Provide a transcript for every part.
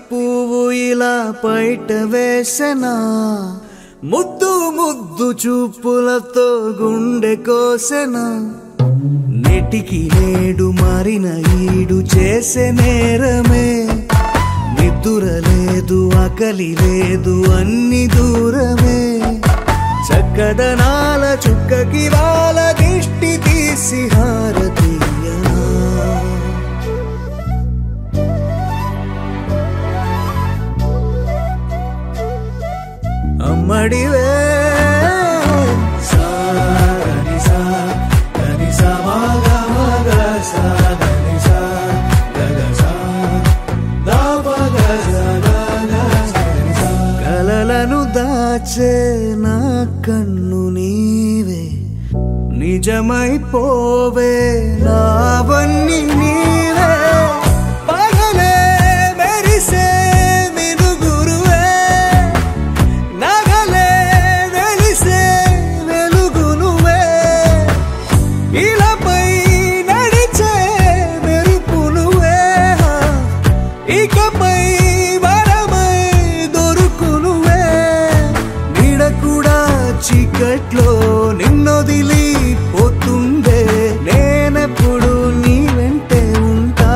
పువ్వు ఇలా పైట వేసెనా ముద్దు ముద్దు చూపులతో గుండె కోసెనా నెటికి నేడు మారిన ఈడు చేసే నేరమే నిద్ర లేదు ఆకలి లేదు అన్ని దూరమే చక్కదనాల చుక్కకి వాళ్ళ దిష్టి తీసి హారతీయనా అమ్మడివే కలలను దాచే నా కన్ను నీవే నిజమైపోవే నావన్నీ నీవే పగలే మెరిసే మినుగురువే నగలే వెలిసే వెలుగు నువ్వే ఇలాపై నడిచే మెరుపు నువ్వే ఇకపై వరమై దొరుకు నువ్వే నీడ కూడా చీకట్లో నిన్నొదిలి పోతుందే నేనెప్పుడు నీ వెంటే ఉంటా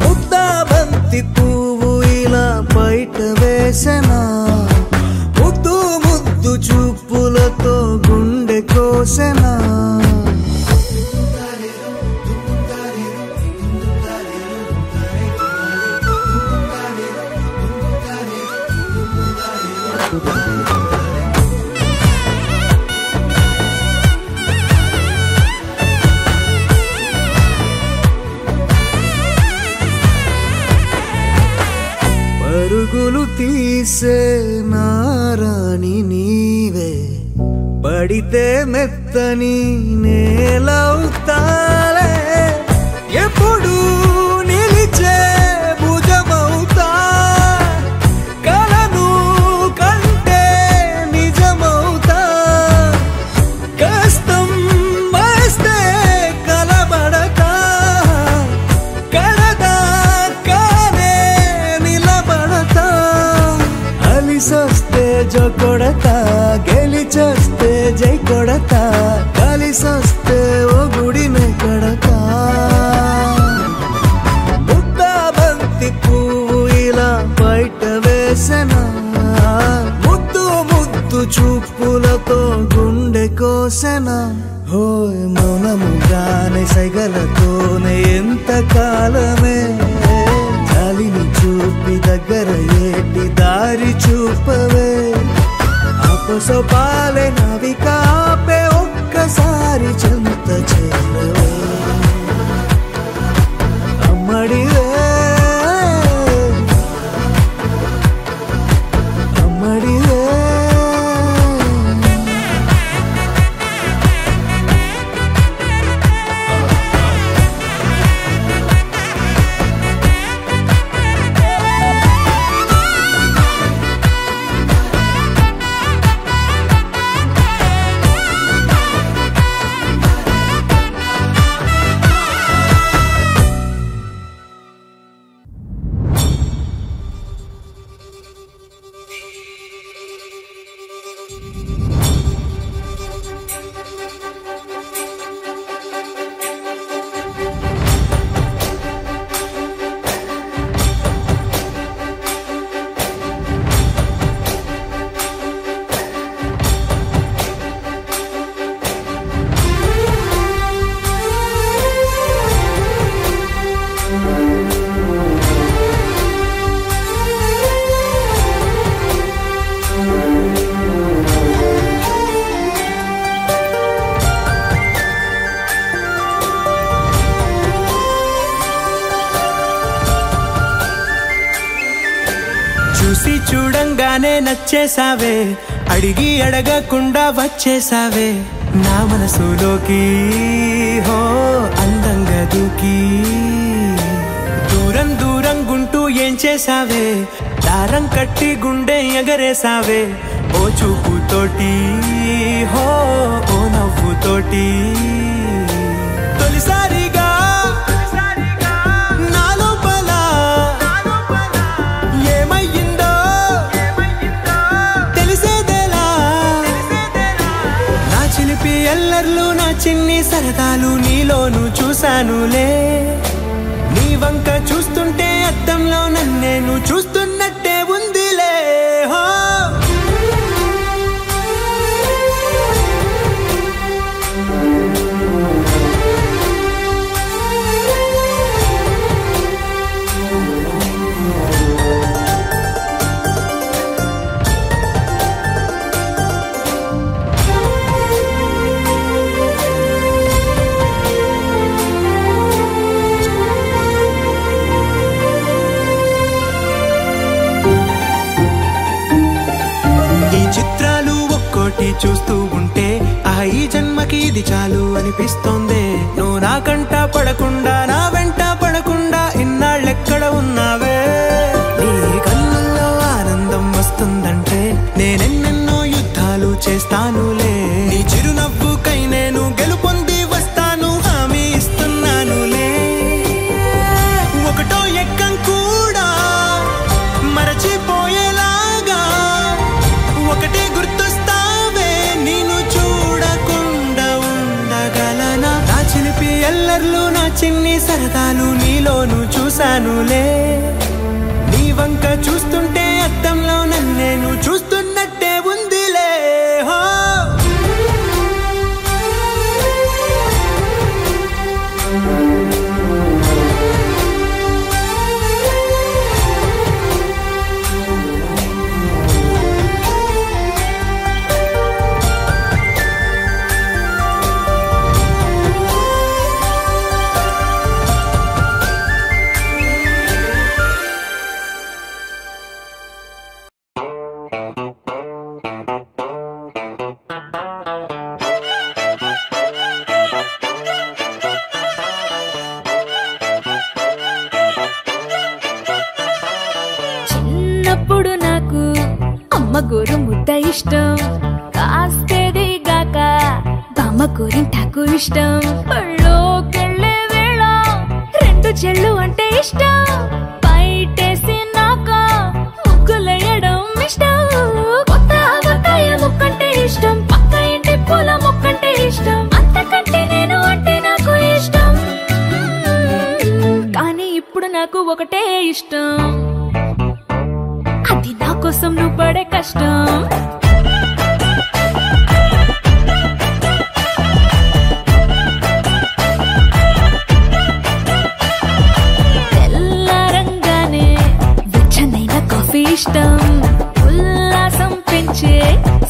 ముద్దా బంతి పువ్వు ఇలా బయట వేసెనా ముద్దు ముద్దు చూపులతో గుండె కోసెనా పరుగులు తీసే నారాణి నీవే పడితే మెత్తని నేలవుతాలే ఎప్పుడు నిలిచే భుజమవుతా కలను కంటే నిజమవుతా కష్టం వస్తే కలబడతా కడదాకానే నిలబడతా అలిసొస్తే జో కొడతా గెలిచొస్తే జై కొడతా కలిసొస్తే ఓ గుడినే కడతా ముద్దా బంతి పువ్వు ఇలా బయట వేసెనా ముద్దు ముద్దు చూపులతో గుండె కోసెనా హోయ్ మౌనముగానే సైగలతోనే ఎంత కాలమే గాలి సొసపాలే నవి కాపే ఒక్కసారి చెంత చేరవే అమ్మడివే అమ్మడివే చూసి చూడంగానే నచ్చేసావే అడిగి అడగకుండా వచ్చేసావే నా మనసులోకి హో అందంగా దూకి దూరం దూరం గుంటూ ఏం చేసావే దారం కట్టి గుండె ఎగరేసావే ఓ చూపుతోటి హో ఓ నవ్వుతోటి తొలిసారిగా ఎల్లర్లు నా చిన్ని సరదాలు నీలోను చూశానులే నీ వంక చూస్తుంటే అద్దంలో నన్నేను చూస్తున్నట్టే ఉందిలే హో చూస్తూ ఉంటే ఈ జన్మకి ఇది చాలు అనిపిస్తోంది నువ్వు నా కంట పడకుండా నా వెంట పడకుండా ఇన్నాళ్ళెక్కడ ఉన్నావే నీ కళ్ళల్లో ఆనందం వస్తుందంటే నేనెన్నెన్నో యుద్ధాలు చేస్తానులే నీ చిరునవ్వుకై నేను గెలుపొంది వస్తాను హామీ ఇస్తున్నానులే ఒకటో ఎక్కం కూడా మరచిపోయేలాగా ఒకటే గుర్తొస్తావే నేను చూడకుండా ఉండగలనా నా చిలిపి ఎల్లర్లు నా చిన్ని సరదాలు నీలోను చూశానులే నీ వంక చూస్తుంటే అద్దంలో నన్నేను చూస్తున్నట్టే ఉందిలే హో చిన్నప్పుడు నాకు అమ్మ గోరు ముద్ద ఇష్టం కాస్తేదిగాక బామ్మ గోరింటాకు ఇష్టం పళ్ళోకెళ్ళే వేళ రెండు చెళ్ళు అంటే ఇష్టం బయటేసినాక ముగ్గులేయడం ఇష్టం కొత్త ఆవకాయ ముక్కంటే ఇష్టం పక్క ఇంటి పూల మొక్కంటే ఇష్టం అంతకంటే నేను అంటే నాకు ఇష్టం కానీ ఇప్పుడు నాకు ఒకటే ఇష్టం అది నా కోసం నువ్వు పడే కష్టం తెల్లారంగానే వెచ్చనైన కాఫీ ఇష్టం ఉల్లాసం పెంచే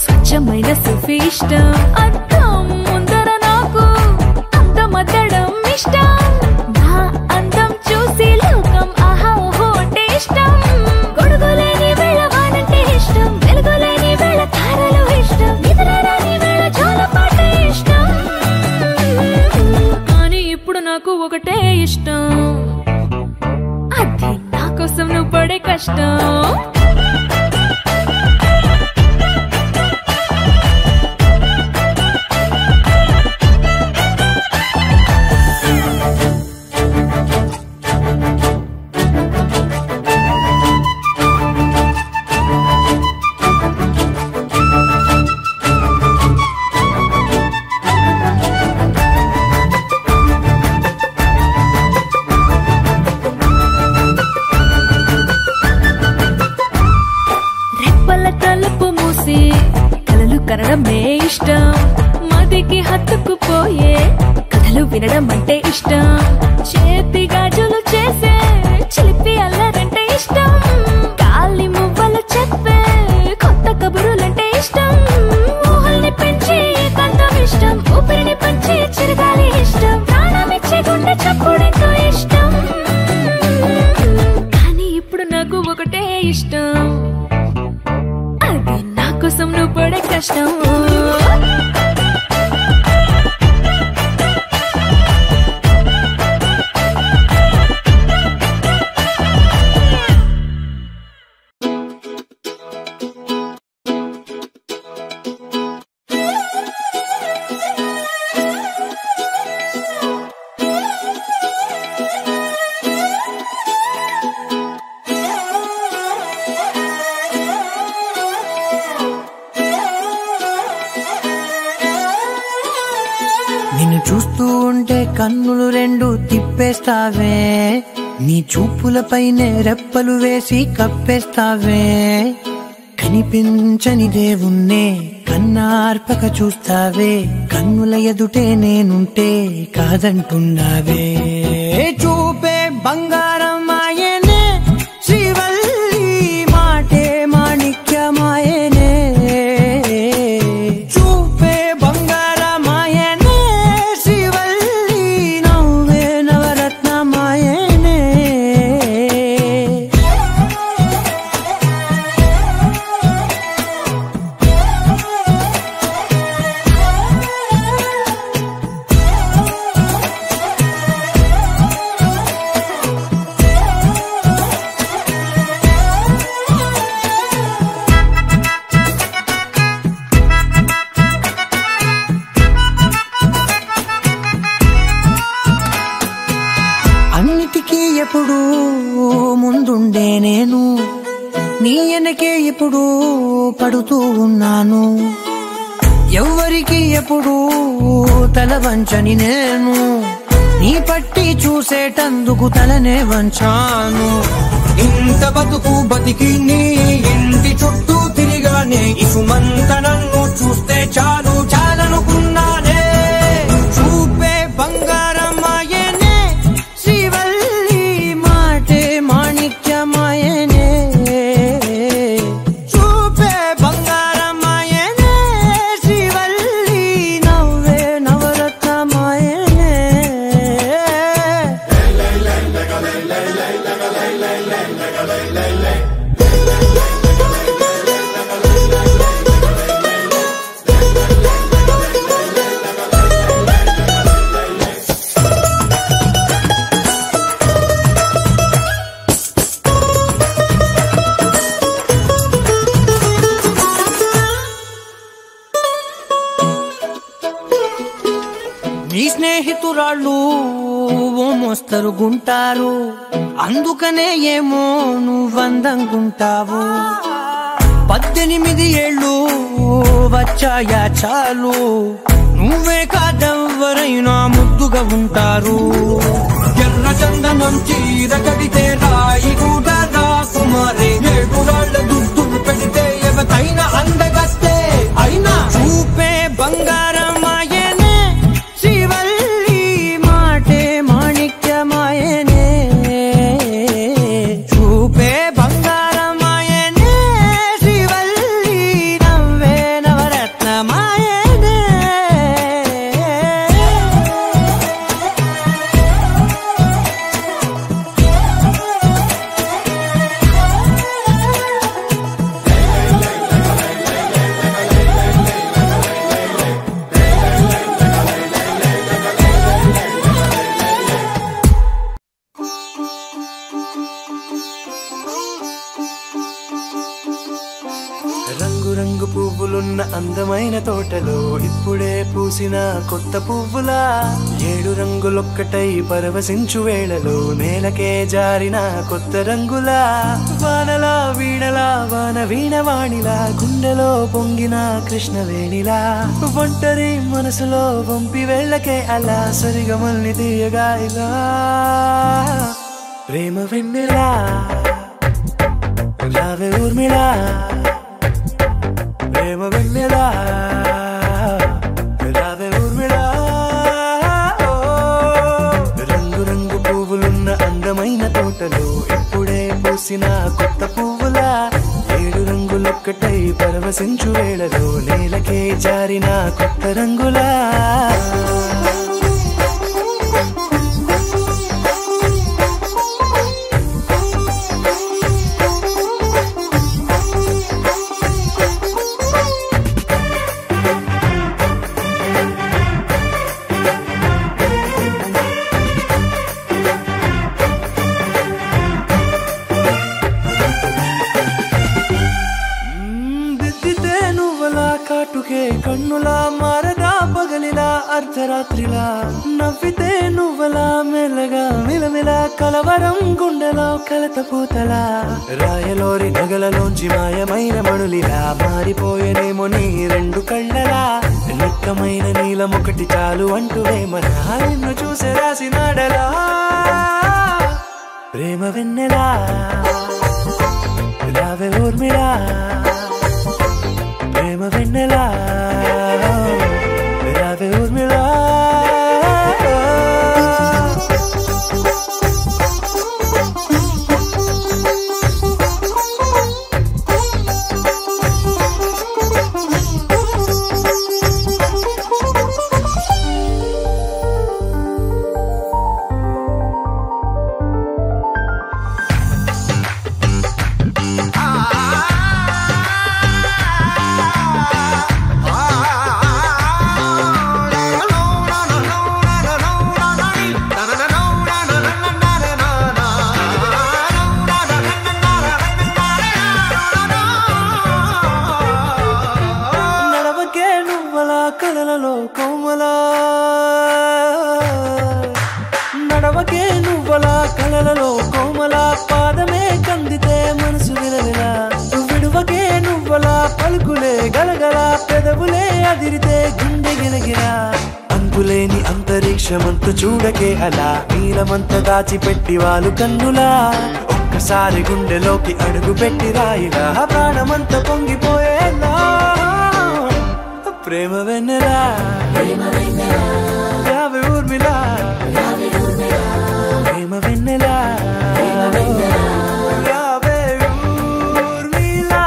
స్వచ్ఛమైన సెల్ఫీ ఇష్టం అద్దం ముందర నాకు అందమద్దడం ఇష్టం నా అందం చూసి లోకం ఆహా ఓహో అంటే ఇష్టం గొడుగులేని వేళ వానంటే ఇష్టం వెలుగులేని వేళ తారలు ఇష్టం నిద్రరాని వేళ జోలపాట ఇష్టం కానీ ఇప్పుడు నాకు ఒకటే ఇష్టం అది నా కోసం నువ్వు పడే కష్టం కనడమే ఇష్టం మదికి హత్తుకుపోయే కథలు వినడం అంటే ఇష్టం చేతి గాజులు చేసే చిలిపి అల్లరంటే ఇష్టం గాలి మువ్వలు చెప్పే కొత్త కబురులంటే ఇష్టం ఊహల్ని పెంచి కంతం ఇష్టం ఊపిరిని పంచి చిరగాలి ఇష్టం ప్రాణమిచ్చే గుండె చప్పుడెంతో ఇష్టం కానీ ఇప్పుడు నాకు ఒకటే ఇష్టం అది నా కోసం నువ్వు పడే కష్టం నిన్ను చూస్తూ ఉంటే కన్నులు రెండు తిప్పేస్తావే నీ చూపులపైనే రెప్పలు వేసి కప్పేస్తావే కనిపించని దేవుణ్ణే కన్నార్పక చూస్తావే కన్నుల ఎదుటే నేనుంటే కాదంటున్నావే చూపే బంగారం ఆయనే శ్రీవల్లి మాటే మాణిక్యమాయనే చూపే బంగారమాయనే శ్రీవల్లి నవ్వే నవరత్నమాయనే అన్నిటికీ ఎప్పుడు ముందుండే నేను నీ వెనకే ఎప్పుడు పడుతూ ఉన్నాను ఎవ్వరికి ఎప్పుడు తల వంచని నేను నీ పట్టి చూసేటందుకు తలనే వంచాను ఇంత బతుకు బతికి నీ ఇంటి చుట్టూ తిరిగానే ఇసుమంత నన్ను చూస్తే చాలు చాలనుకున్నానే చూపే బంగారమాయనే శ్రీవల్లి మాటే మాణిక్యమాయనే చూపే బంగారమాయనే శ్రీవల్లి నవ్వే నవరత్నమాయనే నీ స్నేహితురాళ్ళు ఓ మోస్తరుగుంటారు అందుకనే ఏమో నువ్వందంగుంటావు 18 ఏళ్ళు వచ్చాయా చాలు నువ్వే కాదెవ్వరైనా ముద్దుగా ఉంటారు ఎర్ర చందనం చీర కడితే రాయి కూడా రాకుమారే 7 రాళ్ళ దుద్దులు పెడితే ఎవతైనా అందగస్తే అయినా చూపే బంగారమాయనే శ్రీవల్లి మాటే మాణిక్యమాయనే చూపే బంగారమాయనే శ్రీవల్లి నవ్వే నవరత్నమాయనే రంగు రంగు పువ్వులున్న అందమైన తోటలో ఇప్పుడే పూసిన కొత్త పువ్వులా 7 రంగులొక్కటై పరవశించు వేళలో నేలకే జారిన కొత్త రంగులా వానలా వీణలా వాన వీణవాణిలా గుండెలో పొంగిన కృష్ణవేణిలా ఒంటరి మనసులో వంపి వెళ్ళకే అలా సరిగమల్ని తీయగా ఇలా ప్రేమ వెన్నెలా రావే ఊర్మిళా ప్రేమ వెన్నెలా రావే ఊర్మిళా రంగు రంగు పువ్వులున్న అందమైన తోటలో ఇప్పుడే పూసిన కొత్త పువ్వులా 7 రంగులొక్కటై పరవశించు వేళలో నేలకే జారిన కొత్త రంగులా కాటుకే కన్నులా మారదా పగలిలా అర్ధరాత్రిలా నవ్వితే నువ్వలా మెల్లగా మిలమిలా కలవరం గుండెలో కలత పూతలా రాయలోరి నగలలోంచి మాయమైన మణులిలా మారిపోయేనేమో నీ 2 కళ్ళలా నిక్కమైన నీలం ఒకటి చాలు అంటూ వేమన నిన్ను చూసే రాసినాడలా ప్రేమ వెన్నెలా రావే ఊర్మిళా ప్రేమ వెన్నెలా రావే ఊర్మిళా కళలలో కోమలా నడవకే నువ్వలా కళలలో కోమలా పాదమే కందితే మనసు విలవిలా విడువకే నువ్వలా పలుకులే గలగల పెదవులే అదిరితే గుండె గిలగిలా అంతులేని అంతరిక్షమంతు చూడకే అలా నీలమంత దాచిపెట్టి వాళ్ళు కన్నులా ఒక్కసారి గుండెలోకి అడుగు పెట్టి రాయిలా ప్రాణమంత పొంగిపోయేలా ప్రేమ వెన్నెలా రావే ఊర్మిళా ప్రేమ వెన్నెలా రావే ఊర్మిళా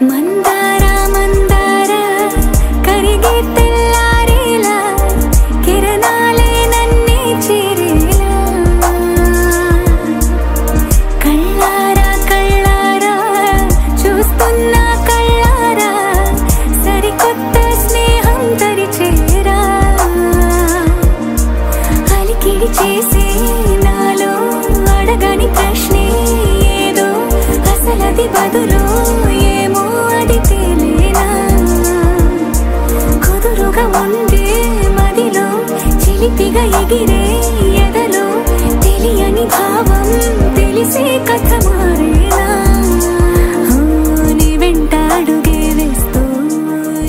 మందార మందార కరిగే తెల్లారేలా కిరణాలే నన్నే చేరేలా కళ్ళారా కళ్ళారా చూస్తున్నా కళ్ళారా సరికొత్త స్నేహం తరిచేరా అలికిడి చేసే నాలో అడగని ప్రశ్నే ఏదో అసలది బదులు ఏమో అది తేలేనా కుదురుగా ఉండే మదిలో చిలిపిగా ఎగిరే ఎదలో తెలియని భావం తెలిసే కథ మారేనా నీ వెంట అడుగే వేస్తూ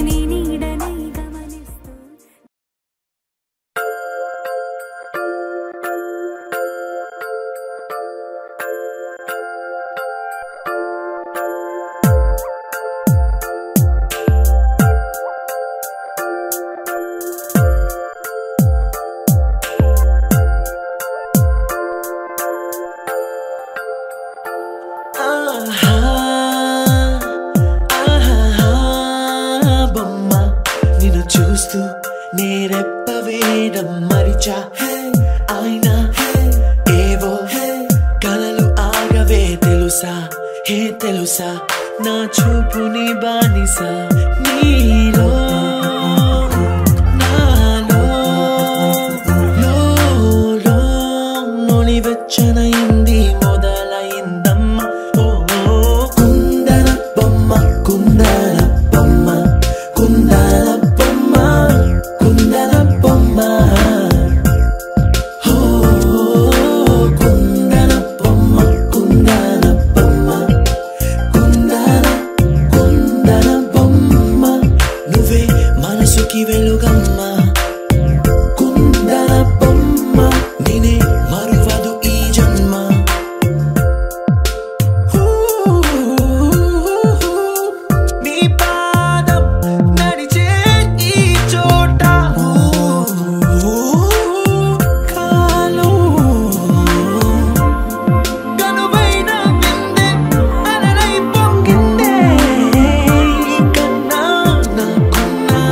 నీ నీడనై గమనిస్తూ అయినా ఏవో కలలు ఆగవే తెలుసా హే తెలుసా నా చూపుని బానిస నీలో నాలో లోలో నొలివెచ్చనైంది మొదలైందమ్మ ఓ కుందన బొమ్మ కుందన బొమ్మ కుందన బొమ్మ కుందన బొమ్మ వెలుగమ్మా కుందన బొమ్మ నినే మరువదు ఈ జన్మ నీ పాదం నడిచే ఈ చోట కాలం కనువైన విందే అలలై పొంగిందే కన్నా నాకున్నా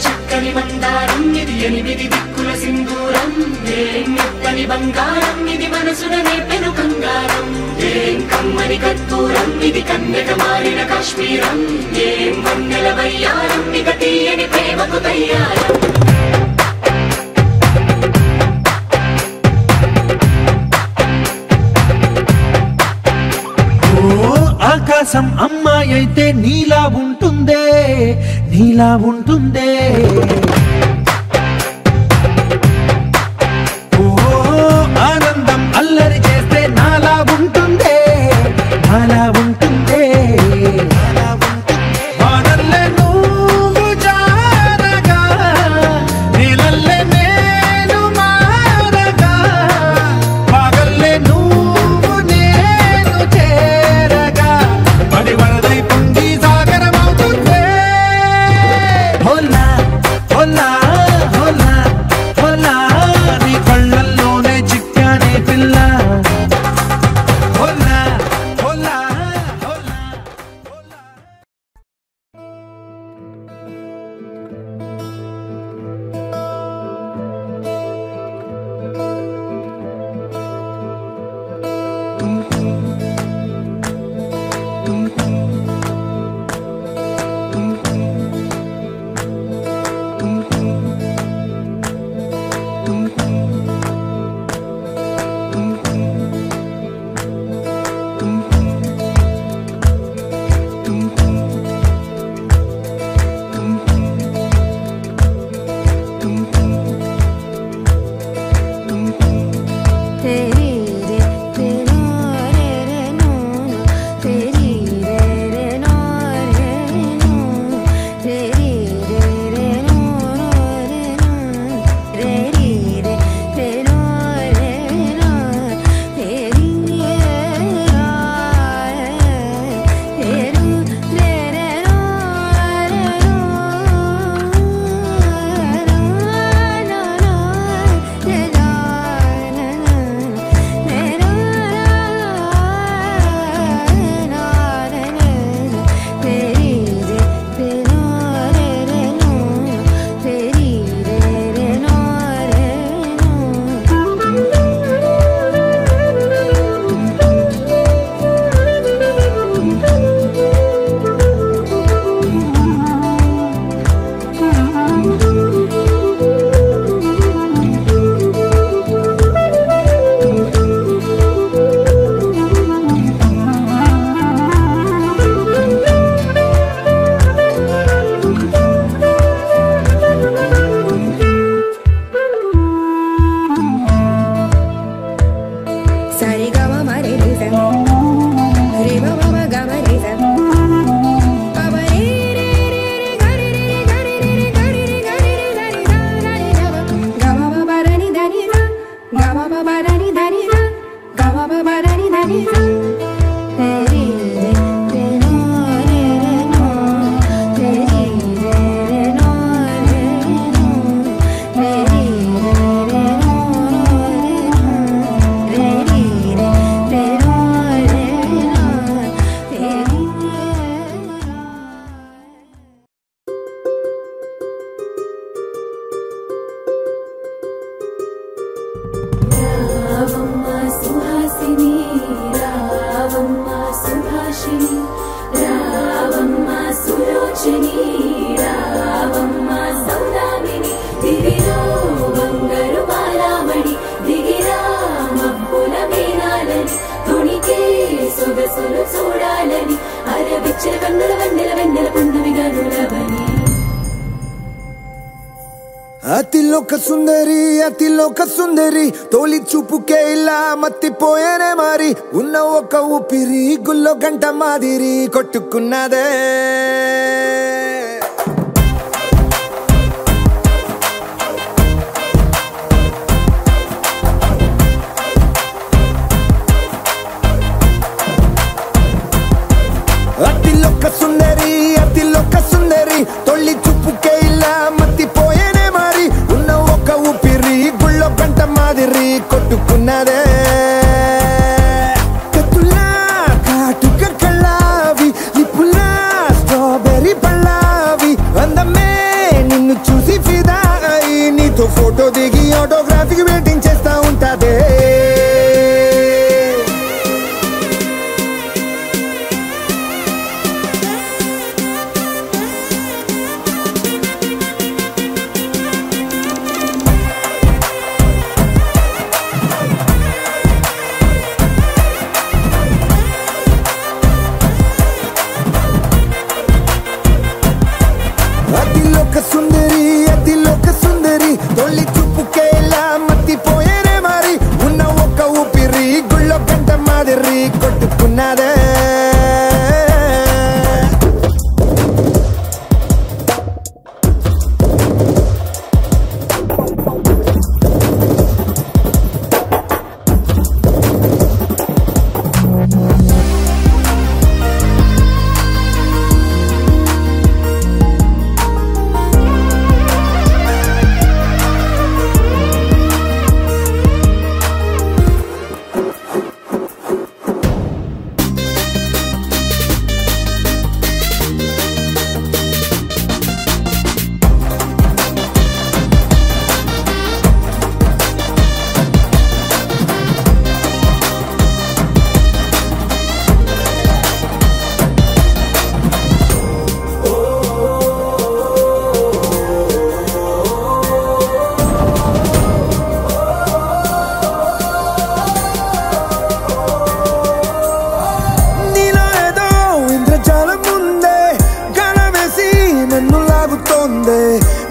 చక్కని మందారం ఇది ఎనిమిది దిక్కుల సింధూరం ఏం మెత్తని బంగారం ఇది మనసున నేపెను కంగారం ఏం కమ్మని కర్పూరం ఇది కన్నెక మారిన కాశ్మీరం ఏం వన్నెల వయ్యారం ఇక తీయని ప్రేమకు తయ్యారం ఆకాశం అమ్మాయి అయితే నీలా ఉంటుందే నీలా ఉంటుందే ఓ ఆనందం అల్లరి చేస్తే నాలా ఉంటుందే నాలా ఉంటుందే వానల్లే నువ్వు జారగా నీలల్లే నేను మారగా పగల్లే నువ్వు నేను చేరగా పడి వరదై పొంగి సాగరమవుతుందే హోలా హోలా హోలా హోలా నీ కళ్ళల్లోనే చిక్కానే పిల్ల హోలా హోలా హోలా హోలా అతిలోక సుందరి తోలి చూపుకే ఇలా మత్తిపోయేనే మారి ఉన్న ఒక ఊపిరి గుల్లో గంట మాదిరి కొట్టుకున్నదే అతిలోక సుందరి తొలి చూపుకే ఇలా మత్తిపోయేనే మారి ఉన్న ఒక ఊపిరి గుళ్ళో గంట మాదిరి కొట్టుకున్నదే కత్తులా కాటుక కళ్ళావి లిప్పులా స్ట్రాబెర్రీ పళ్ళావి అందమే నిన్ను చూసి ఫిదా అయి నీతో ఫోటో దిగి ఆటోగ్రాఫీకి వెయిటింగ్ చేస్తా ఉంటాదే లోక సుందరి అతి లోక సుందరి తొలి చూపుకేలా మత్తిపోయేనే మరి ఉన్న ఒక్క ఊపిరి గుళ్ళో గంట మాదిరి కొట్టుకున్నదే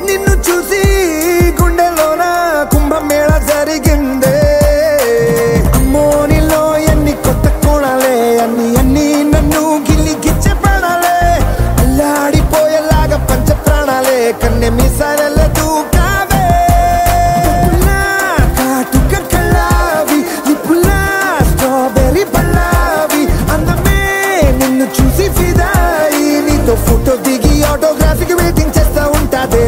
నిన్ను చూసి గుండెలోన కుంభమేళ జరిగిందే అమ్మో నీలో ఎన్ని కొత్త కోణాలే అన్ని నన్ను గిల్లి గిచ్చే ప్రాణాలే అల్లాడిపోయేలాగా పంచ ప్రాణాలే కన్నె మీసాల దూకావే కాటుక కళ్ళావి లిప్పులా స్ట్రాబెర్రీ పళ్ళావి అందమే నిన్ను చూసి ఫిదాయి నీతో ఫోటో దిగి ఆటోగ్రాఫీకి వెయిటింగ్ చేస్తా ఉంటాదే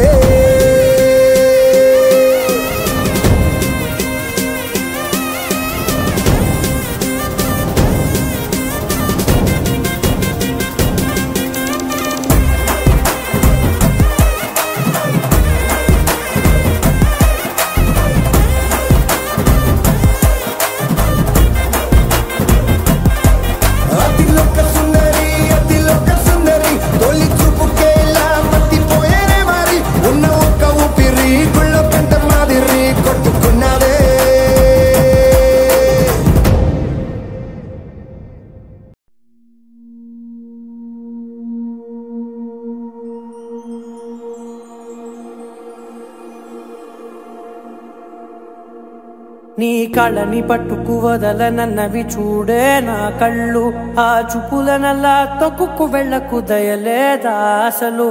నీ కళ్ళని పట్టుకు వదలనన్నవి చూడే నా కళ్ళు ఆ చూపులనల్లా తొక్కుకు వెళ్ళకు దయలేదా అసలు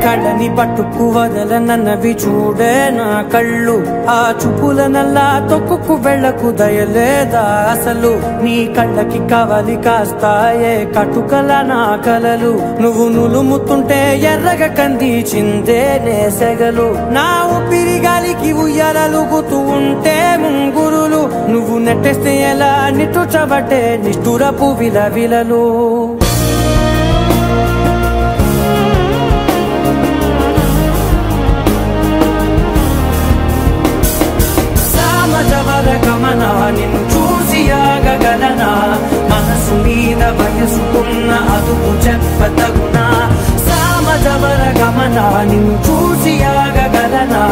కళ్ళని పట్టుకు వదలనన్నవి చూడే నా కళ్ళు ఆ చూపులనల్లా తొక్కుకు వెళ్ళకు దయలేదా అసలు నీ కళ్ళకి కవలి కాస్తాయే కటుకల నా కలలు నువ్వు నులుముతుంటే ఎర్రగా కందిచిందే నేసెగలు నా ఊపిరి గాలికి ఉయ్యాలలుగుతూ ఉంటే ముంగురులు నువ్వు నెట్టేస్తే ఎలా నిట్టుచబట్టే నిష్ఠురపు విలవిలలు గమనా నిన్ను చూసి ఆగగలనా మనసు మీద వయసుకున్న అదుపు చెప్పతగునా సామజవర గమనా నిన్ను చూసి ఆగగలనా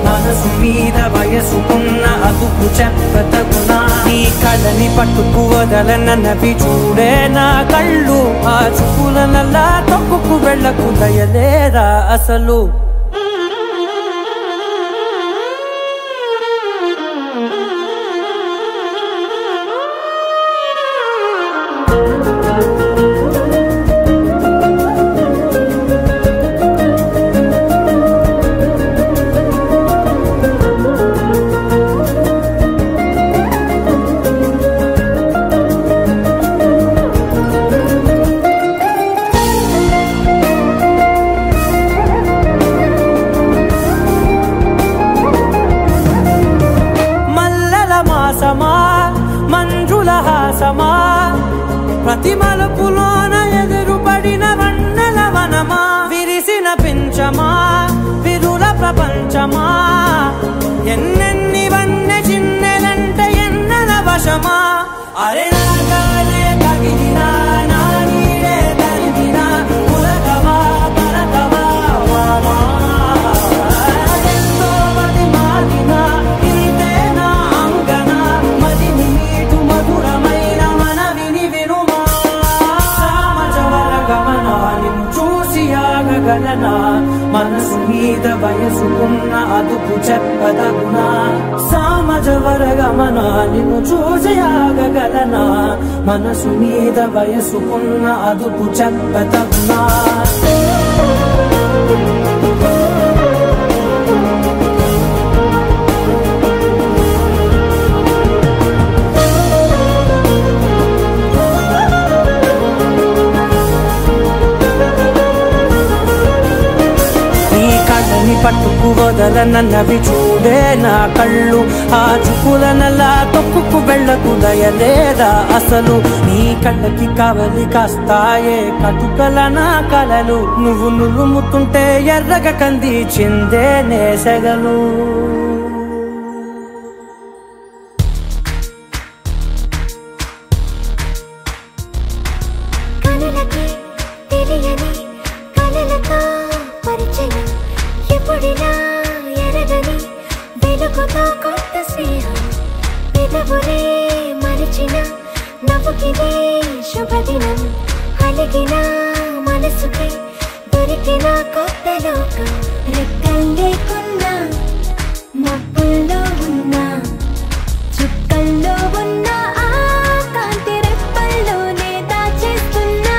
మనసు మీద వయసుకున్న అదుపు చెప్పతగునా నీ కళ్ళని పట్టుకు వదలనన్నవి చూడే నా కళ్ళు ఆ చూపులనల్లా తొక్కుకు వెళ్ళకు దయలేదా అసలు ప్రతి మలుపులోన ఎదురుపడిన వన్నెల వనమా విరిసిన పించమా విరుల ప్రపంచమా ఎన్నెన్ని వన్నె చిన్నెలంటే ఎన్నెల వశమా అరే నాగాలే తగిలినా నా నీడే తరిమినా ఉలగవా ఆగగలనా మనసు మీద వయసుకున్న అదుపు చెప్పదగునా సామజవరగమనా నిన్ను చూసి ఆగగలనా మనసు మీద వయసుకున్న అదుపు చెప్పదగునా పట్టుకు వదలనన్నవి చూడే నా కళ్ళు ఆ చూపులనలా తొక్కుకు వెళ్ళకు దయలేదా అసలు నీ కళ్ళకి కవలి కాస్తాయే కటుకల నా కలలు నువ్వు నులుముతుంటే ఎర్రగ కంది చిందే నేసెగలు శుభదినం అలిగిన మనసుకి దొరికిన కొత్త లోకం రెక్కలు లేకున్నా మబ్బుల్లో ఉన్నా చుక్కల్లో ఉన్న ఆ కాంతి రెప్పల్లోనే దాచేస్తున్నా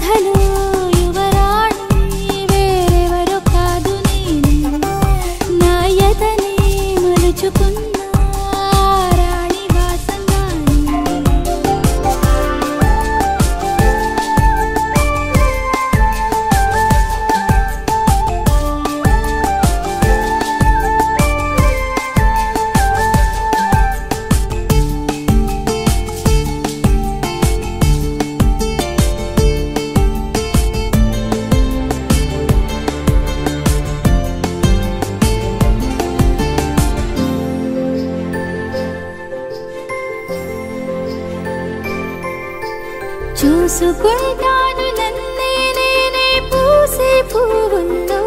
కథలో యువరాణి వేరెవరో కాదు నేను నా యతనే మలుచుకున్న రాణి వాసంగాని చూసుకుంటాను నన్నే నేనే పూసే పువ్వుల్లో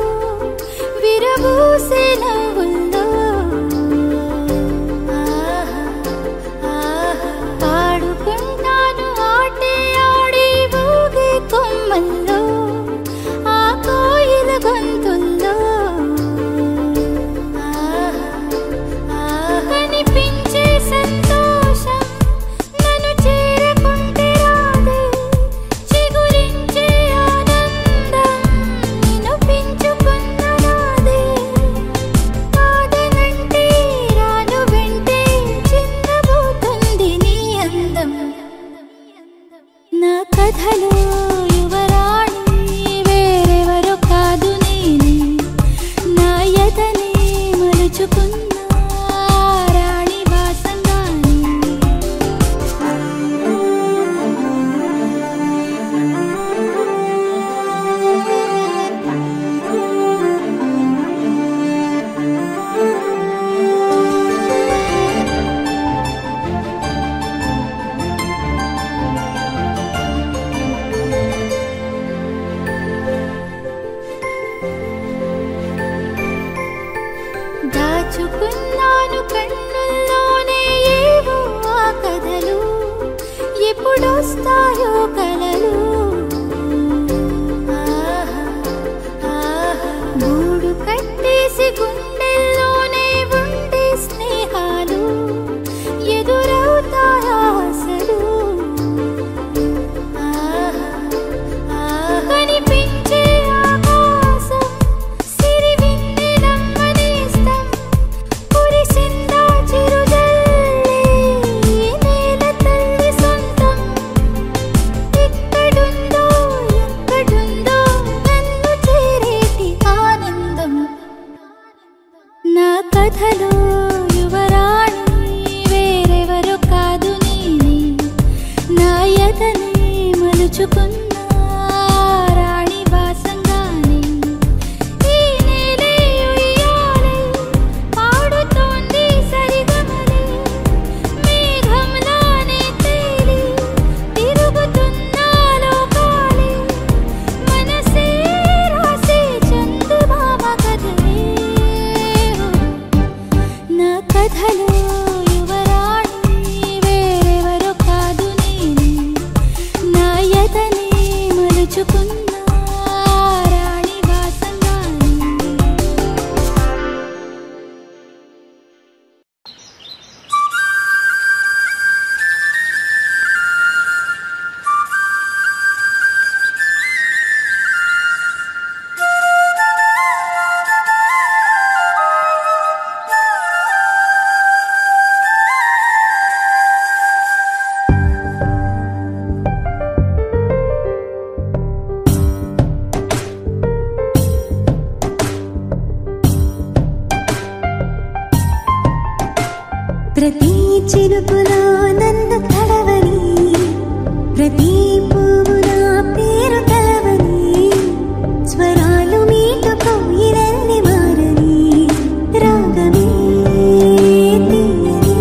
విరబూసే నవ్వుల్లో పాడుకుంటాను ఆటే ఆడి ఊగే కొమ్మల్లో ఆ కోయిల గొంతుల్లో కనిపించే సంతోషం నన్ను చేరకుంటే రాదే చిగురించే ఆనందం నిన్ను పెంచుకున్న నాదే కాదనంటే రాను వెంటే చిన్నబోతుంది నీ అందం నా కథలో యువరాణి వేరెవరో కాదు నేనే నా యతనే మలుచుకున్న రాణి వాసంగాని దాచుకున్నాను కన్నుల్లోనే ఏవో ఆ కథలు ఎప్పుడొస్తాయో కలలు గూడు కట్టేసి గుండెల్లోనే ఉండే స్నేహాలు ఎదురవుతాయా అసలు కనిపించే ఆకాశం సిరివెన్నెలమ్మనేస్తం కురిసిందా చిరుజల్లే నేల తల్లి సొంతం ఎక్కడుందో నన్ను చేరేటి ఆనందం నా కథలో యువరాణి వేరెవరో కాదు నేనే నా యతనే మలుచుకున్న రాణి వాసంగాని ఈ నేలే ఉయ్యాలై పాడుతోంది సరిగమలే మేఘంలానే తేలి తిరుగుతున్న లోకాలే మనసే రాసే చందమామ కథలే నా కథలో యువరాణి వేరెవరో కాదు నేనే నా యతనే మలుచుకున్న రాణి వాసంగాని ప్రతి చినుకులో నన్ను తడవని ప్రతి పువ్వు నా పేరు కలవని స్వరాలు మీటుకోయిరన్ని మారని రాగమే తీయని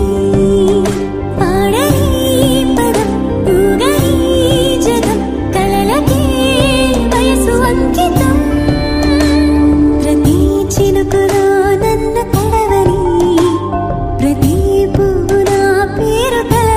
పాడని పదం ఊగని జగం కలలకే వయసు అంకితం ప్రతి చినుకులో నన్ను తడవని ప్రతి పువ్వు నా పేరు కలవని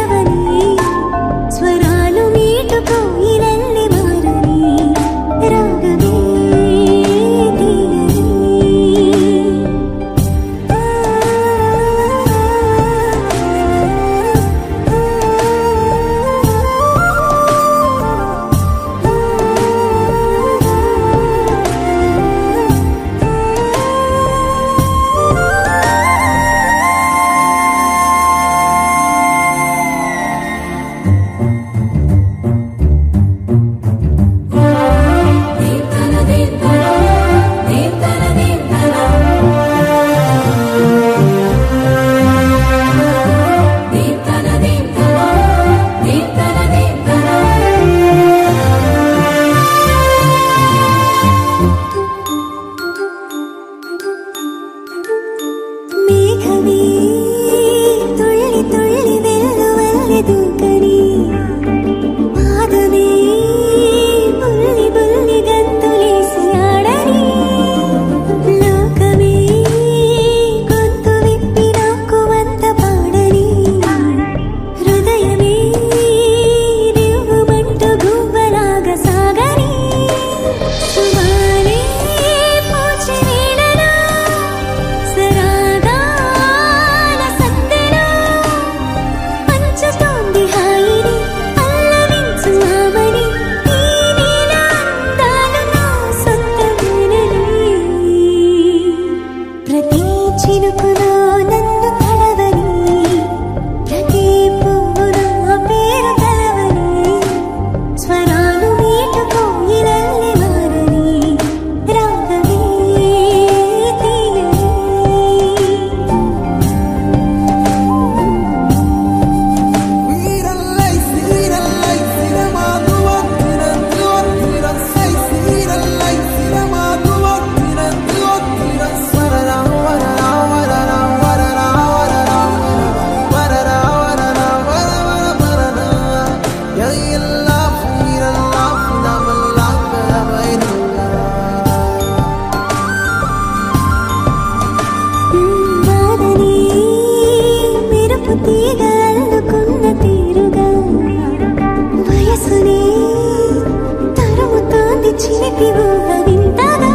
తీపి ఊహ వింతగా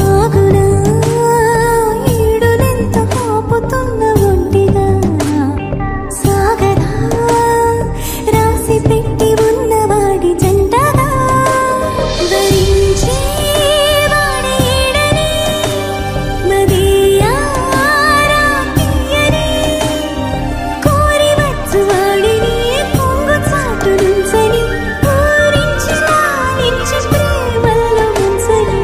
ఆగునా ఈడునెంత కాపుతున్న ఒంటిగా సాగదా రాసి పెట్టి ఉన్నవాడి జంటగా వరించే వాడేడని మదియారా తీయని కోరి వచ్చు వాడిని పొంగు చాటు నుంచని ఊరించి లాలించి ప్రేమల్లో ముంచని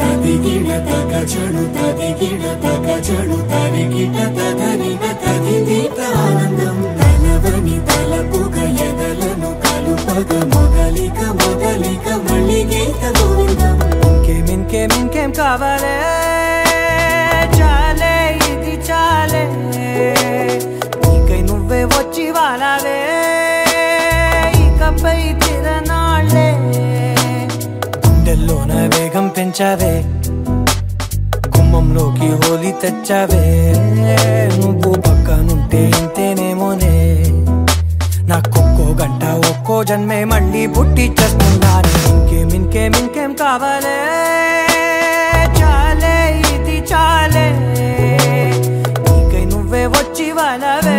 తదిగిడ తగజడు తదిగిడ తగజడు తరిగిట తదరిన తదిదీత ఆనందం తలవని తలపుగ ఎదలను కలుపగ మొదలిక మొదలిక మళ్ళీ గీత గోవిందం ఇంకేం కావాలే చాలే ఇది చాలే నీకై నువ్వే వచ్చి వాలావే ఇకపై తిరనాళ్ళే గుండెల్లోన వేగం పెంచావే గుమ్మంలోకి హోలీ తెచ్చావే నువ్వు పక్కనుంటే ఇంతేనేమోనే నాకొక్కో గంట ఒక్కో జన్మే మళ్ళీ పుట్టి చేస్తున్నాను ఇంకేం కావాలే చాలే ఇది చాలే నీకై నువ్వే వచ్చి వాలవే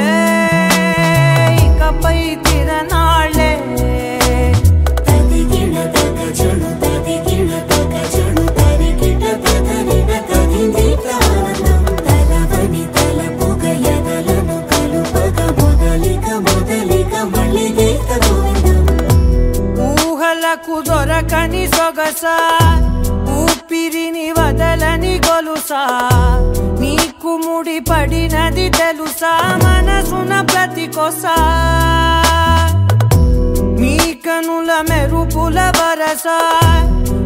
ఇకపై తిరనాళ్ళే తదిగిడ తగజడు తదిగిడ తగజడు తరిగిట తదరిన తదిదీత ఆనందం తలవని తలపుగ ఎదలను కలుపగ మొదలిక మొదలిక మళ్ళీ గీత గోవిందం ఊహలకు దొరకని సొగసా ఊపిరిని వదలని గొలుసా నీకు ముడి పడినది తెలుసా మనసున ప్రతి కొసా నీ కనుల మెరుపుల వరస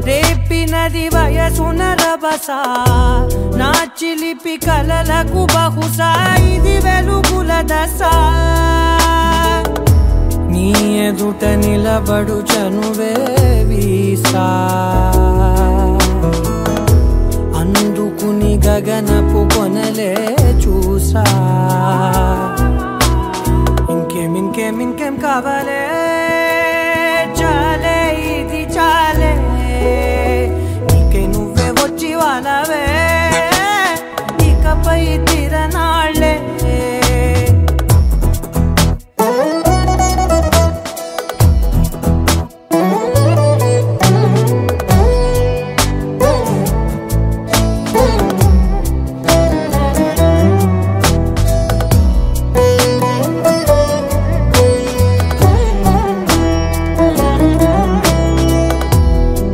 రేపినది వయసున రభస నా చిలిపి కలలకు బహుశా ఇది వెలుగుల దశ నీ ఎదుట నిలబడు చనువే వీసా అందుకుని గగనపు కొనలే చూసా ఇంకేం కావాలే చాలే ఇది చాలే నీకై నువ్వే వచ్చి వాలవే ఇకపై తిరనాళ్ళే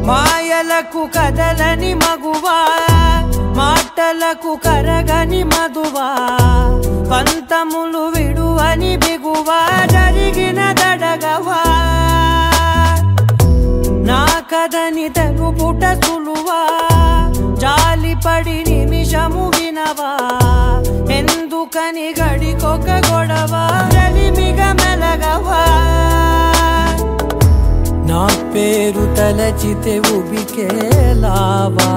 మాయలకు కదలని మగువా మాటలకు కరగని మధువా పంతములు విడువని బిగువా జరిగిన దడగవా నా కదని తెలుపుట సులువా జాలిపడి నిమిషము వినవా ఎందుకని గడికొక గొడవ రలిమిగ మెలగవా నా పేరు తలచితే ఉబికేలావా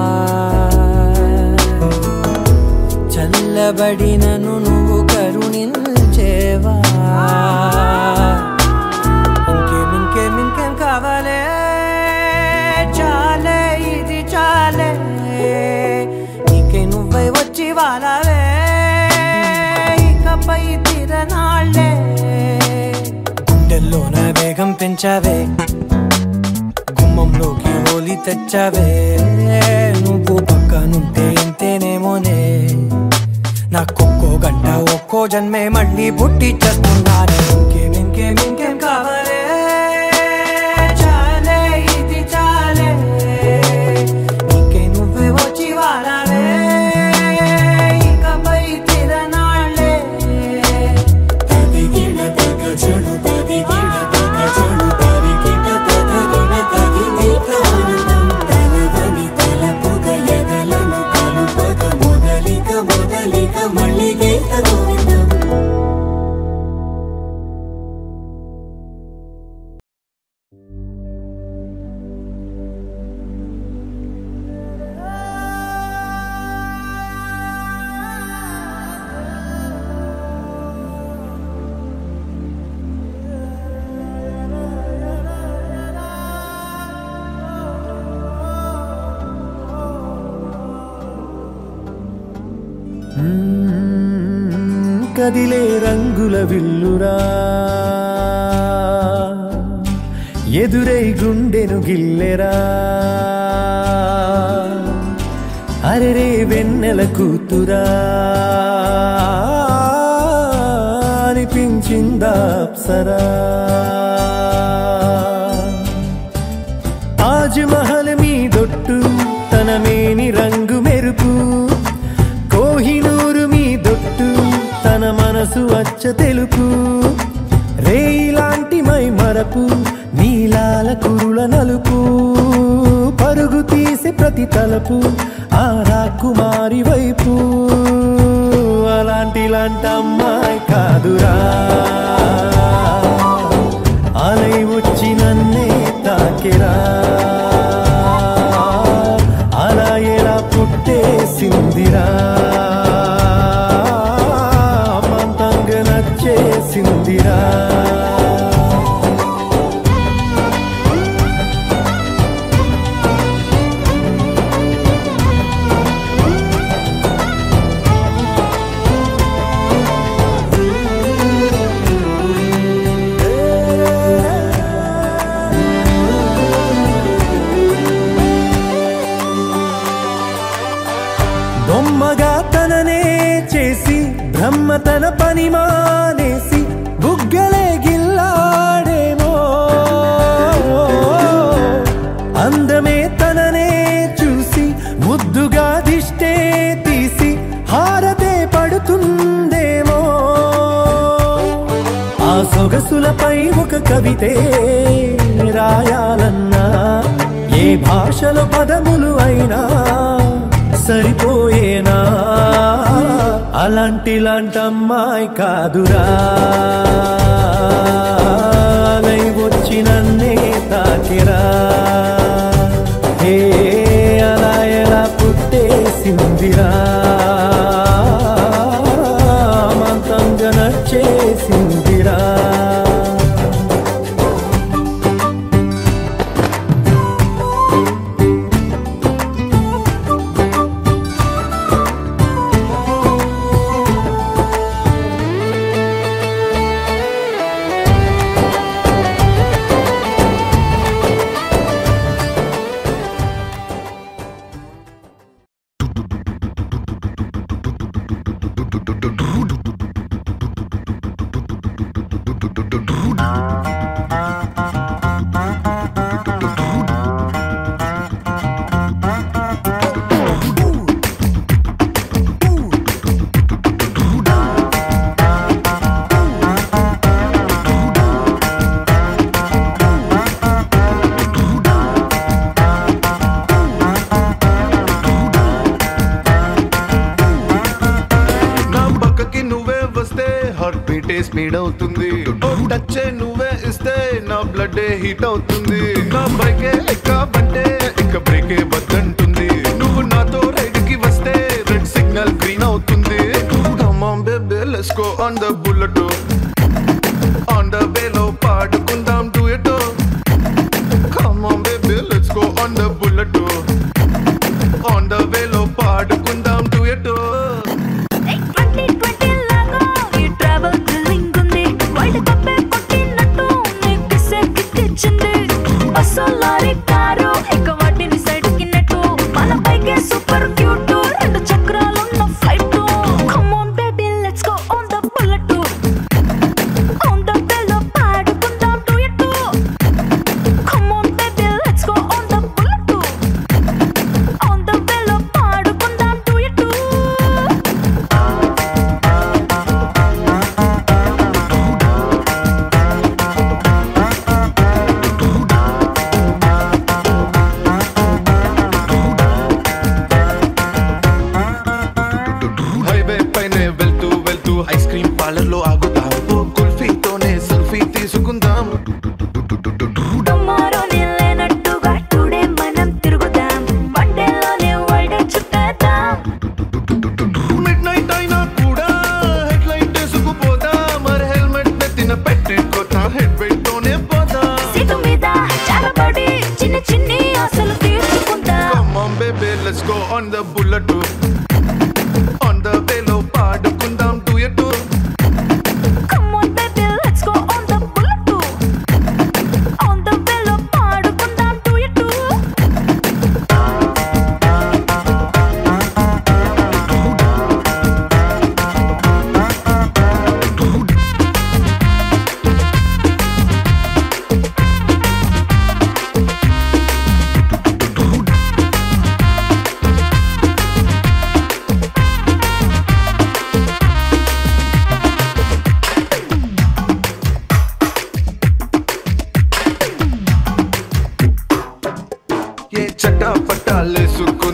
చల్లబడినను నువ్వు కరుణించేవా ఇంకేం కావాలే చాలే ఇది చాలే నీకై నువ్వై వచ్చి వాలవే ఇకపై తిరనాళ్ళే గుండెల్లోన వేగం పెంచావే గుమ్మంలోకి హోలీ తెచ్చావే నువ్వు పక్కనుంటే ఇంతేనేమోనే నాకొక్కో గంట ఒక్కో జన్మే మళ్ళీ పుట్టి చేస్తున్నాను ఇంకేం కావాలే చాలే ఇది చాలే నీకై నువ్వే వచ్చి వాలవే ఇకపై తిరనాళ్ళే తదిగిడ కదిలే రంగుల విల్లురా ఎదురై గుండెను గిల్లెరా అరెరే వెన్నెల కూతురా అనిపించిందా అప్సరా తాజ్ మహల్ మీదొట్టు తన మేని రంగు మెరుపు కోహినూరు మీదొట్టు తన మనసు అచ్చ తెలుపు రేయిలాంటి మై మరపు నీలాల కురుల నలుపు పరుగు తీసి ప్రతి తలపు ఆ రాకుమారి వైపు అలాంటి అమ్మాయి కాదురా అలై వచ్చి నన్నే తాకిరా అలా ఎలా పుట్టేసిందిరా మంతంగా నచ్చేసిందిరా బొమ్మగా తననే చేసి బ్రహ్మ తన పని మానేసి బుగ్గలే గిల్లాడేమో అందమే తననే చూసి ముద్దుగా దిష్టే తీసి హారతే పడుతుందేమో ఆ సొగసులపై ఒక కవితే రాయాలన్నా ఏ భాషలో పదములు అయినా సరిపోయేనా అలాంటి అమ్మాయి కాదురా అలై వచ్చి నన్నే తాకిరా ఏ అలా ఎలా పుట్టేసిందిరా మంతంగా నచ్చేసిందిరా స్పీడ్ అవుతుంది టచ్ నువ్వే ఇస్తే నా బ్లడ్ హీట్ అవుతుంది నా బైకే ఎక్కబంటే ఇక బ్రేకే వద్దంటుంది నువ్వు నాతో రైడ్ కి వస్తే రెడ్ సిగ్నల్ గ్రీన్ అవుతుంది come on baby let's go on the bullet on the వేలో పాడుకుందాం duet come on baby let's go on the bullet on the వేలో పాడుకుందాం డ్యూయట్ సూపర్ క్యూట్ రెండు చక్రాలున్న flight come on baby let's go on the bullet on the బెల్లో పాడుకుందాం duet come on baby let's go on the bullet on the బెల్లో పాడుకుందాం duet ice cream parlour లో ఆగుదాం కుల్ఫీతోనే selfie తీసుకుందాం టుమారోనే లేనట్టుగా టుడే మనం తిరుగుదాం వన్డేలోనే వరల్డ్ చుట్టేద్దాం మిడ్ నైట్ అయినా కూడా హెడ్ లైట్ వేసుకుపోదా మరి హెల్మెట్ నెత్తిన పెట్టుకోతా హెడ్ వెయిట్ తోనే పోదా సీటు మీద చాలబడి చిన్న చిన్ని ఆశలు తీర్చుకుందాం come on baby let's go on the bullet on the వేలో పాడుకుందాం డ్యూయట్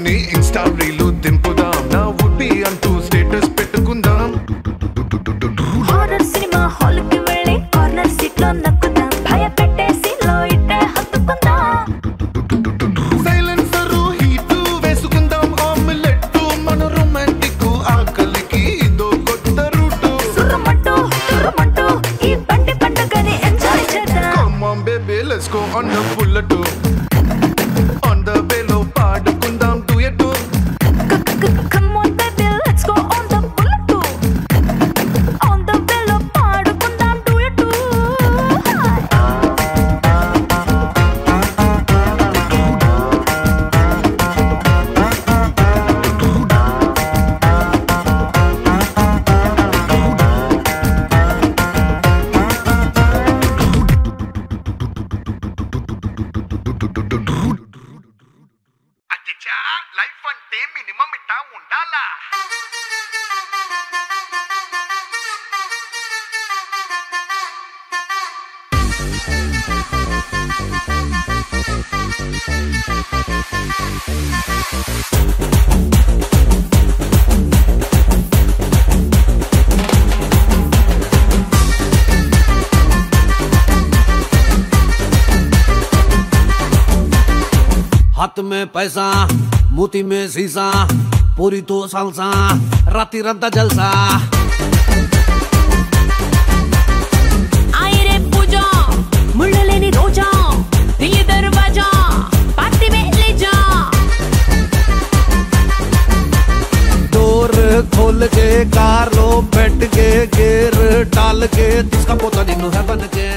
కొన్ని ఇన్స్టా రీలు దింపుదాం నా వుడ్బి అంటూ స్టేటస్ పెట్టుకుందాం హారర్ సినిమా హాల్ కి వెళ్ళి కార్నర్ సీట్ లో నక్కుదాం భయపెట్టేసి లో ఇట్టే హత్తుకుందాం సైలెన్సర్ హీట్ వేసుకుందాం ఆమ్లెట్ మన రొమాంటిక్ ఆకలికి ఇదో కొత్త రూట్ సుర్రమంటూ ఈ బండి పండుగని ఎంజాయ్ చేద్దాం come on baby let's go on the bullet on the వేలో పాడుకుందాం duet Come on baby, let's go on the bullet too. On the bello పాడుకుందాం duet too. అచ్చా లైఫ్ అంటే మినిమం ఇట్టా ఉండాలా हाथ में पैसा मोती में शीशा पूरी तो सालसा राती रंता जलसा आए रे पूजा मुड़ लेनी रोजा ये दरवाजा पार्टी में ले जा डोर खोल के कार लो बैठ के गेर डाल के जिसका पोता निन्नु है बन के